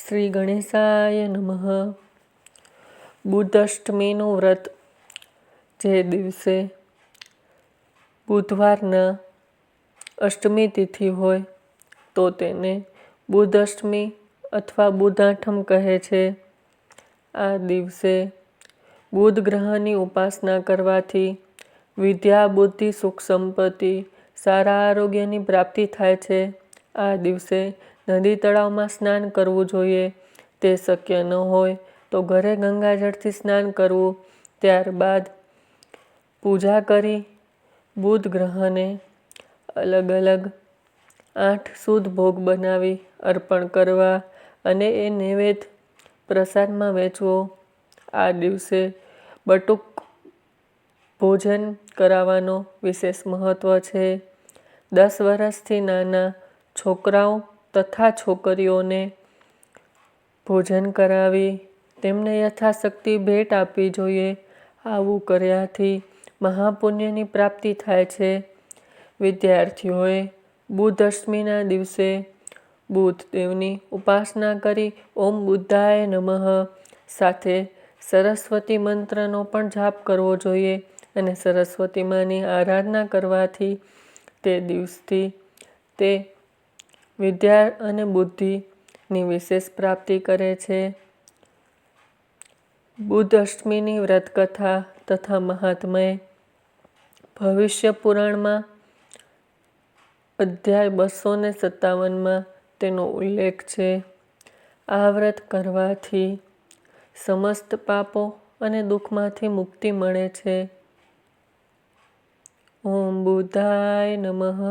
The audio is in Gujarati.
શ્રી ગણેશાય નમઃ. બુધ અષ્ટમીનું વ્રત જે દિવસે બુધવારના અષ્ટમી તિથિ હોય તો તેને બુધ અષ્ટમી અથવા બુધ આઠમ કહે છે. આ દિવસે બુધ ગ્રહની ઉપાસના કરવાથી વિદ્યા, બુદ્ધિ, સુખ, સંપત્તિ, સારા આરોગ્યની પ્રાપ્તિ થાય છે. આ દિવસે નદી તળાવમાં સ્નાન કરવું જોઈએ. તે શક્ય ન હોય તો ઘરે ગંગાજળથી સ્નાન કરવું. ત્યારબાદ પૂજા કરી બુધ ગ્રહને અલગ અલગ 8 શુદ્ધ ભોગ બનાવી અર્પણ કરવા અને એ નૈવેદ્ય પ્રસાદમાં વહેંચવો. આ દિવસે બટુક ભોજન કરાવવાનો વિશેષ મહત્વ છે. 10 વર્ષથી નાના છોકરાઓ તથા છોકરીઓને ભોજન કરાવી તેમને યથાશક્તિ ભેટ આપવી જોઈએ. આવું કર્યાથી મહાપુણ્યની પ્રાપ્તિ થાય છે. વિદ્યાર્થીઓએ બુધ અષ્ટમીના દિવસે બુધ દેવની ઉપાસના કરી ઓમ બુદ્ધાય નમઃ સાથે સરસ્વતી મંત્રનો પણ જાપ કરવો જોઈએ અને સરસ્વતી માની આરાધના કરવાથી તે દિવસથી તે વિદ્યા અને બુદ્ધિની વિશેષ પ્રાપ્તિ કરે છે. બુધ અષ્ટમીની વ્રતકથા તથા મહાત્મય ભવિષ્ય પુરાણમાં અધ્યાય 257માં તેનો ઉલ્લેખ છે. આ વ્રત કરવાથી સમસ્ત પાપો અને દુઃખમાંથી મુક્તિ મળે છે. ઓમ બુદ્ધાય નમઃ.